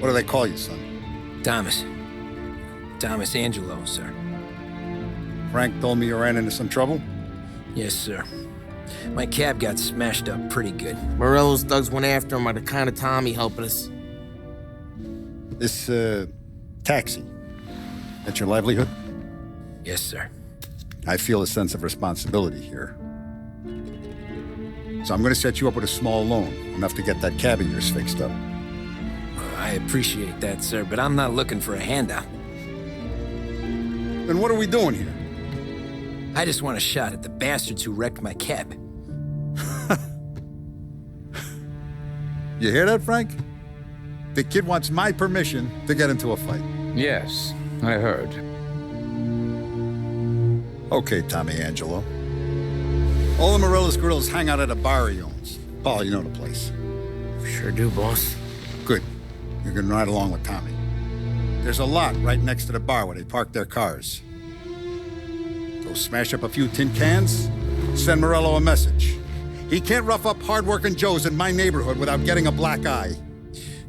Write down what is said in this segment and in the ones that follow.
What do they call you, son? Thomas. Thomas Angelo, sir. Frank told me you ran into some trouble? Yes, sir. My cab got smashed up pretty good. Morello's thugs went after him by the kind of Tommy helping us. This, taxi. That's your livelihood? Yes, sir. I feel a sense of responsibility here. So I'm gonna set you up with a small loan, enough to get that cab of yours fixed up. I appreciate that, sir, but I'm not looking for a handout. Then what are we doing here? I just want a shot at the bastards who wrecked my cab. You hear that, Frank? The kid wants my permission to get into a fight. Yes, I heard. Okay, Tommy Angelo. All the Morello's grills hang out at a bar he owns. Paul, you know the place. Sure do, boss. Good. You can ride along with Tommy. There's a lot right next to the bar where they park their cars. Go smash up a few tin cans, send Morello a message. He can't rough up hard-working Joes in my neighborhood without getting a black eye.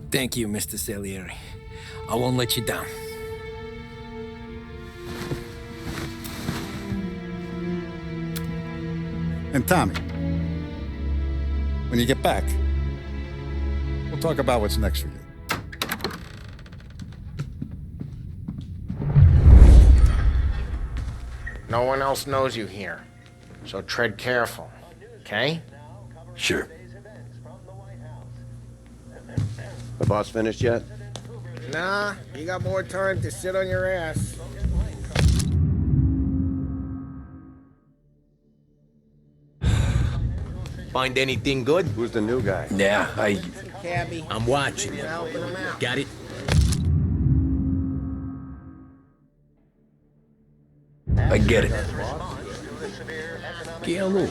Thank you, Mr. Salieri. I won't let you down. And Tommy, when you get back, we'll talk about what's next for you. No one else knows you here, so tread careful, okay? Sure. The boss finished yet? Nah, you got more time to sit on your ass. Find anything good? Who's the new guy? Yeah, Cabby. I'm watching. You're helping him out. Got it? I get it. Che è lui?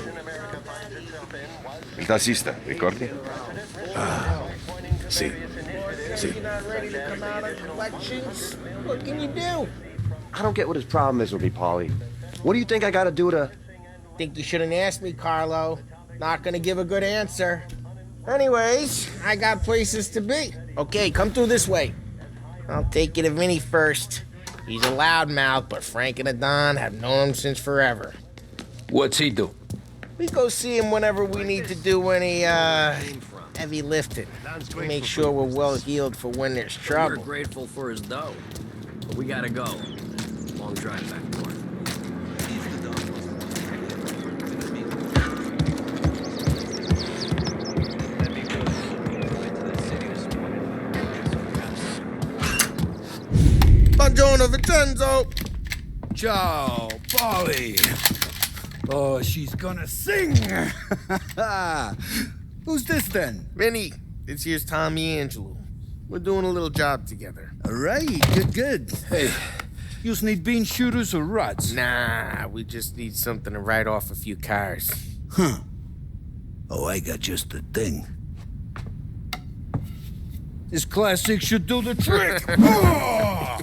Il tassista, ricordi? Sì. Sì. You're not ready to come out on collections? What can you do? I don't get what his problem is with me, Paulie. What do you think I gotta do to... Think you shouldn't ask me, Carlo. Not gonna give a good answer. Anyways, I got places to be. Okay, come through this way. I'll take you to Vinny first. He's a loudmouth, but Frank and Adon have known him since forever. What's he do? We go see him whenever we need to do any, heavy lifting. We make sure we're well healed for when there's We're trouble. grateful for his dough. But we gotta go. Long drive back north. Buongiorno, Vincenzo! Ciao, Polly. Oh, she's gonna sing. Who's this then? Vinny, this here's Tommy Angelo. We're doing a little job together. All right, good. Hey, you need bean shooters or rods? Nah, we just need something to write off a few cars. Huh. Oh, I got just the thing. This classic should do the trick. Oh!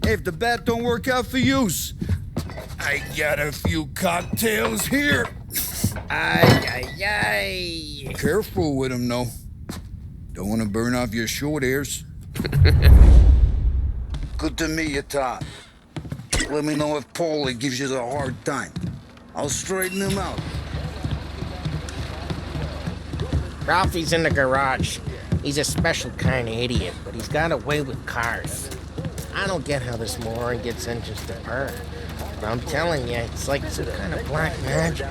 If the bat don't work out for yous, I got a few cocktails here. Ay. Careful with them, though. Don't want to burn off your short hairs. Good to meet you, Todd. Let me know if Paulie gives you the hard time. I'll straighten him out. Ralphie's in the garage. He's a special kind of idiot, but he's got a way with cars. I don't get how this moron gets engines to purr. But I'm telling you, it's like some kind of black magic.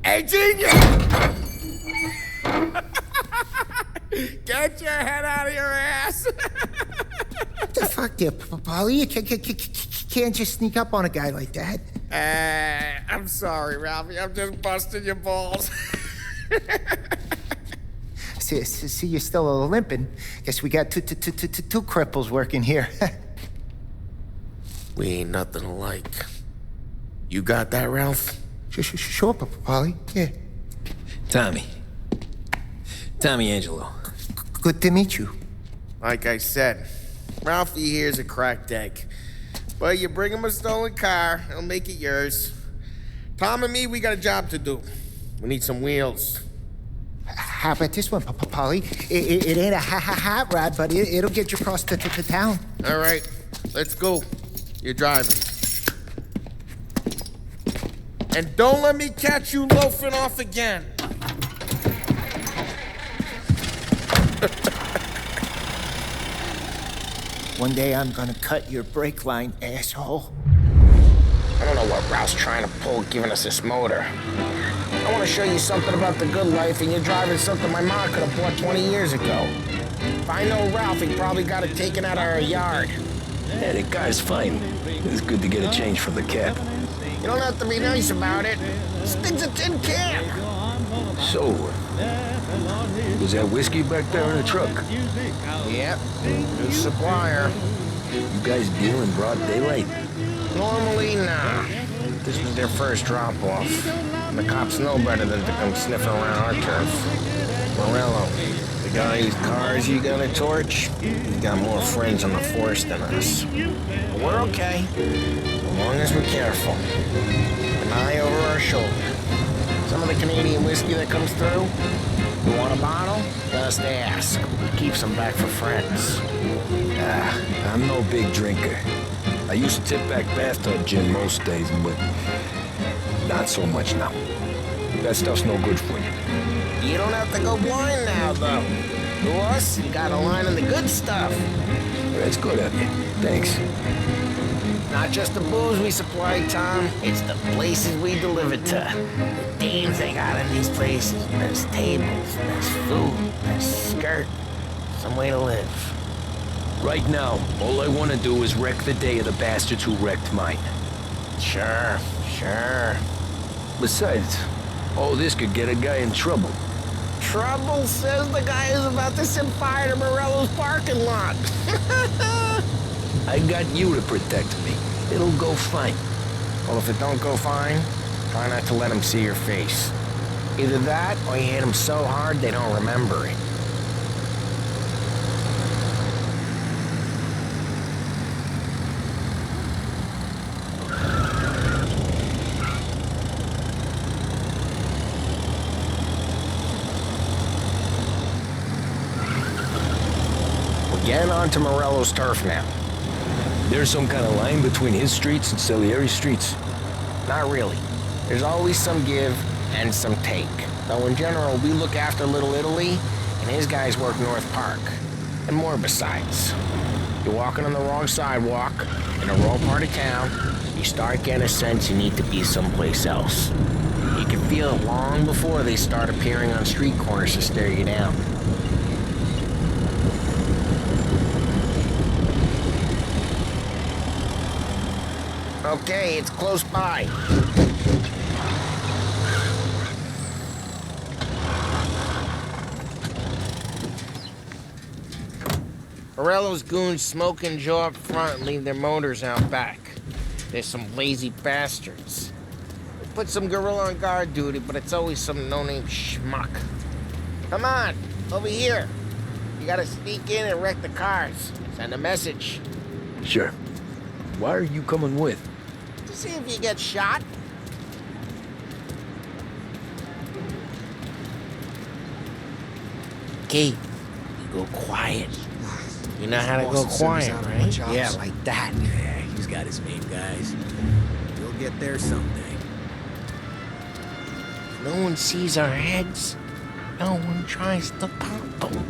Hey, genius! Get your head out of your ass! What the fuck there, Polly? You can't just sneak up on a guy like that. I'm sorry, Ralphie. I'm just busting your balls. See, you're still limping. Guess we got two cripples working here. We ain't nothing alike. You got that, Ralph? Sure, Polly. Yeah. Tommy Angelo. Good to meet you. Like I said, Ralphie here's a cracked egg. But you bring him a stolen car, he'll make it yours. Tom and me, we got a job to do. We need some wheels. How about this one, Polly? It ain't a hot rod, but it'll get you across to town. All right, let's go. You're driving. And don't let me catch you loafing off again. One day I'm gonna cut your brake line, asshole. I don't know what Ralph's trying to pull giving us this motor. I want to show you something about the good life, and you're driving something my mom could have bought 20 years ago. If I know Ralph, he probably got it taken out of our yard. Yeah, that guy's fine. It's good to get a change for the cab. You don't have to be nice about it. This thing's a tin can. So, was that whiskey back there in the truck? Yep, new supplier. You guys deal in broad daylight? Normally, nah. This was their first drop-off. And the cops know better than to come sniffing around our turf. Morello, the guy whose cars you gotta torch, he's got more friends on the force than us. But we're okay, as long as we're careful. An eye over our shoulder. Some of the Canadian whiskey that comes through, you want a bottle? Just ask. Keeps them back for friends. I'm no big drinker. I used to tip back bathtub gin most days, but not so much now. That stuff's no good for you. You don't have to go blind now, though. To us, you got a line on the good stuff. That's good of you. Thanks. Not just the booze we supply, Tom. It's the places we deliver to. The dames they got in these places. There's tables, there's food, there's skirt. Some way to live. Right now, all I want to do is wreck the day of the bastards who wrecked mine. Sure. Besides, all this could get a guy in trouble. Trouble says the guy is about to set fire to Morello's parking lot. I got you to protect me. It'll go fine. Well, if it don't go fine, try not to let him see your face. Either that, or you hit him so hard they don't remember it. Getting onto Morello's turf now. There's some kind of line between his streets and Salieri's streets. Not really. There's always some give and some take. Though in general, we look after Little Italy, and his guys work North Park. And more besides. You're walking on the wrong sidewalk, in the wrong part of town, you start getting a sense you need to be someplace else. You can feel it long before they start appearing on street corners to stare you down. Okay, it's close by. Morello's goons smoke and jaw up front and leave their motors out back. They're some lazy bastards. They put some gorilla on guard duty, but it's always some no-name schmuck. Come on, over here. You gotta sneak in and wreck the cars. Send a message. Sure. Why are you coming with? To see if you get shot. Okay, you go quiet. You know how to go quiet, right? Yeah, like that. Yeah, he's got his main guys. You'll get there someday. No one sees our heads. No one tries to pop them.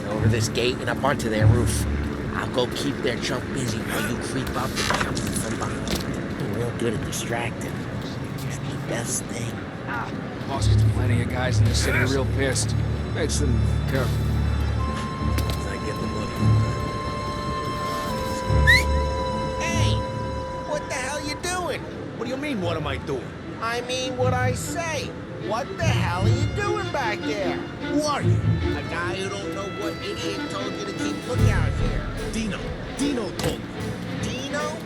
Over this gate and up onto their roof. I'll go keep their chump busy while you creep up and jump from behind. I'm real good at distracting. It's the best thing. Boss gets plenty of guys in the city real pissed. Makes them careful. As I get the money. Hey! What the hell you doing? What do you mean, what am I doing? I mean what I say. What the hell are you doing back there? Who are you? A guy who don't know what idiot told you to keep lookout here. Dino. Dino told me. Dino?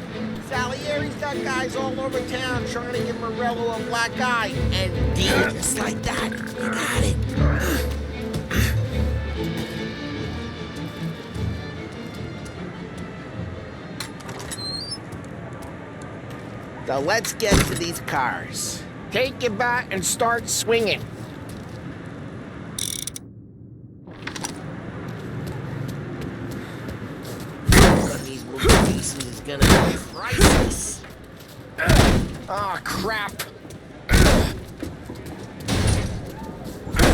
Salieri's got guys all over town trying to give Morello a black eye. And Dino, just like that. You got it. So let's get to these cars. Take your bat and start swinging. One of these movie pieces is gonna be priceless. Oh, crap.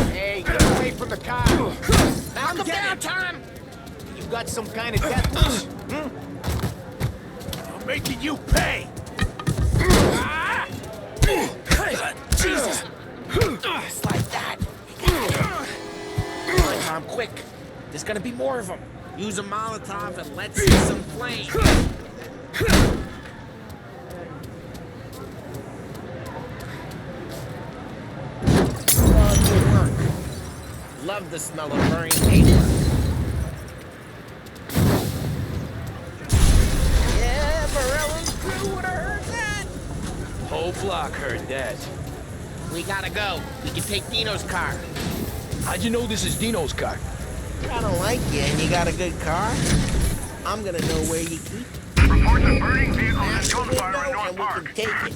Hey, get away from the car. Now the down time. You got some kind of death wish? I'm making you pay. Jesus. Just like that. Come on, Tom, quick. There's gonna be more of them. Use a Molotov and let's see some flame. Oh, good work. Love the smell of burning paint. Yeah, Morello's crew would have heard that. Whole block heard that. We gotta go. We can take Dino's car. How'd you know this is Dino's car? I don't like you and you got a good car. I'm gonna know where you keep it. Reports of burning vehicles and Ask the gunfire in window North and we Park. can take it.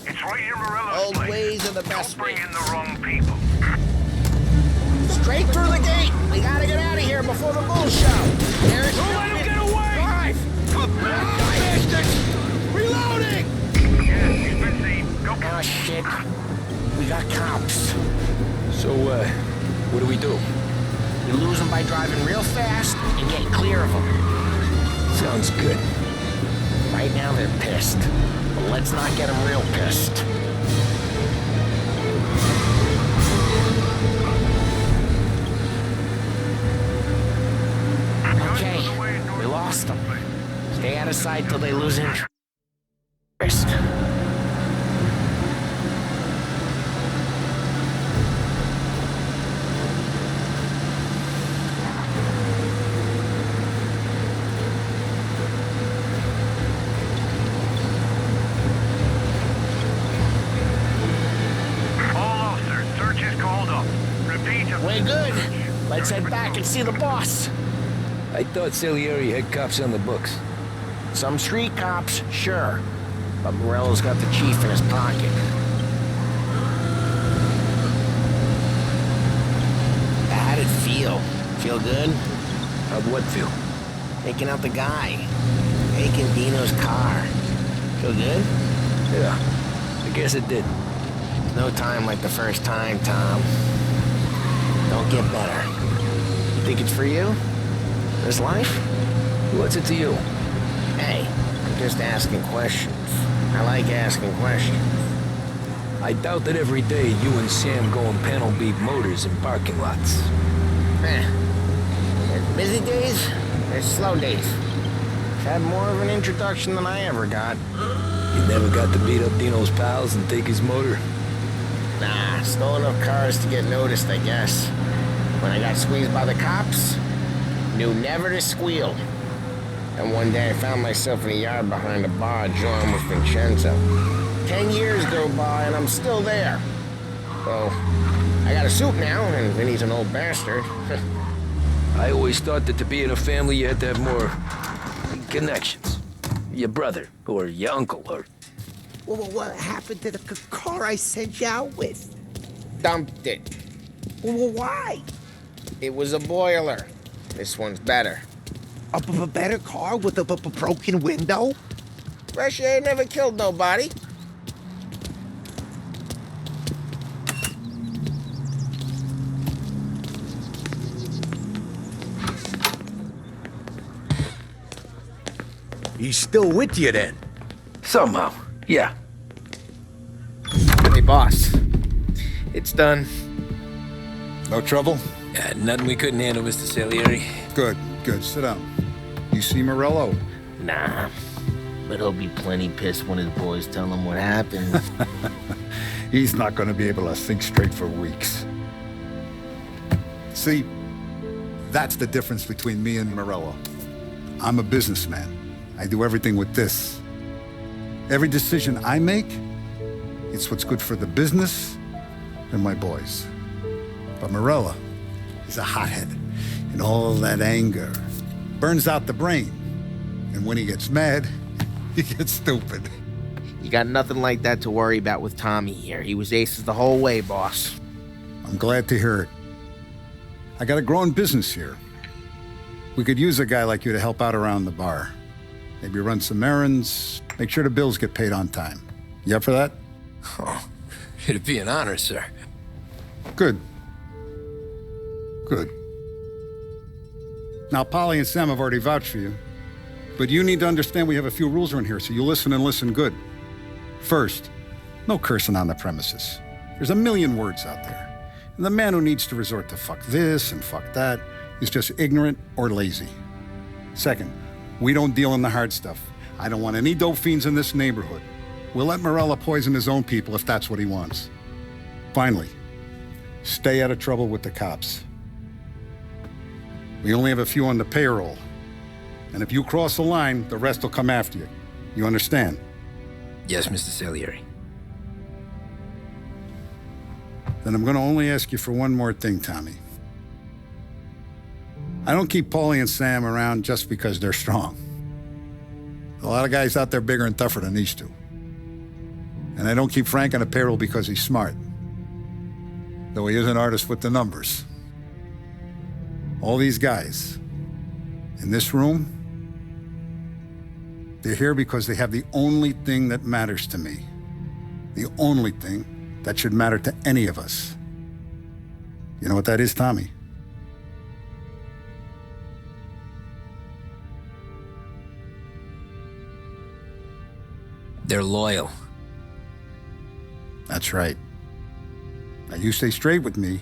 It's right near Morello's Old place. ways are the best Don't bring ways. in the wrong people. Straight through the gate. We gotta get out of here before the bull show. There's Don't let him get away! Drive! Reloading! Yes, he's been seen. Go. Oh, shit. We got cops. So, what do we do? We lose them by driving real fast and get clear of them. Sounds good. Right now they're pissed. But let's not get them real pissed. Okay, we lost them. Stay out of sight till they lose interest. All officers, search is called up. Repeat. We're good. Let's head back and see the boss. I thought Salieri had cops on the books. Some street cops, sure. But Morello's got the chief in his pocket. How'd it feel? Feel good? How'd what feel? Taking out the guy. Taking Dino's car. Feel good? Yeah, I guess it did. No time like the first time, Tom. Don't get better. You think it's for you? This life? What's it to you? Hey, I'm just asking questions. I like asking questions. I doubt that every day you and Sam go and panel beat motors in parking lots. There's busy days, there's slow days. Had more of an introduction than I ever got. You never got to beat up Dino's pals and take his motor? Nah, stole enough cars to get noticed, I guess. When I got squeezed by the cops, knew never to squeal. And one day I found myself in a yard behind a bar joined with Vincenzo. 10 years go by and I'm still there. So, I got a suit now, and Vinny's an old bastard. I always thought that to be in a family you had to have more connections. Your brother, or your uncle, or... Well, what happened to the car I sent you out with? Dumped it. Well, why? It was a boiler. This one's better. A better car with a broken window? Fresh air never killed nobody. He's still with you then? Somehow, yeah. Hey, boss. It's done. No trouble? Yeah, nothing we couldn't handle, Mr. Salieri. Good, good. Sit down. You see Morello? Nah. But he'll be plenty pissed when his boys tell him what happened. He's not going to be able to think straight for weeks. See, that's the difference between me and Morello. I'm a businessman. I do everything with this. Every decision I make, it's what's good for the business and my boys. But Morello is a hothead, and all that anger burns out the brain. And when he gets mad, You get stupid. You got nothing like that to worry about with Tommy here. He was aces the whole way, boss. I'm glad to hear it. I got a growing business here. We could use a guy like you to help out around the bar. Maybe run some errands, make sure the bills get paid on time. You up for that? Oh, it'd be an honor, sir. Good. Good. Now, Polly and Sam have already vouched for you, but you need to understand we have a few rules around here, so you listen and listen good. First, no cursing on the premises. There's a million words out there. And the man who needs to resort to fuck this and fuck that is just ignorant or lazy. Second, we don't deal in the hard stuff. I don't want any dope fiends in this neighborhood. We'll let Morella poison his own people if that's what he wants. Finally, stay out of trouble with the cops. We only have a few on the payroll. And if you cross the line, the rest will come after you. You understand? Yes, Mr. Salieri. Then I'm going to only ask you for one more thing, Tommy. I don't keep Paulie and Sam around just because they're strong. A lot of guys out there bigger and tougher than these two. And I don't keep Frank on a payroll because he's smart. Though he is an artist with the numbers. All these guys in this room, they're here because they have the only thing that matters to me. The only thing that should matter to any of us. You know what that is, Tommy? They're loyal. That's right. Now you stay straight with me,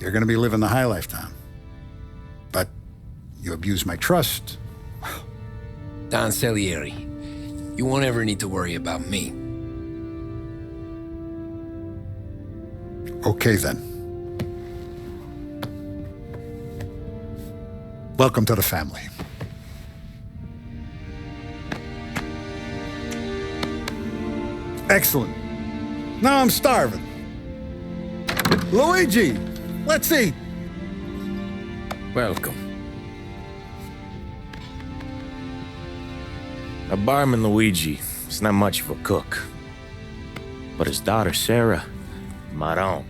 you're gonna be living the high life, Tom. But you abuse my trust. Don Salieri, you won't ever need to worry about me. Okay, then. Welcome to the family. Excellent. Now I'm starving. Luigi, let's eat. Welcome. A barman Luigi is not much of a cook, but his daughter Sarah, Maron.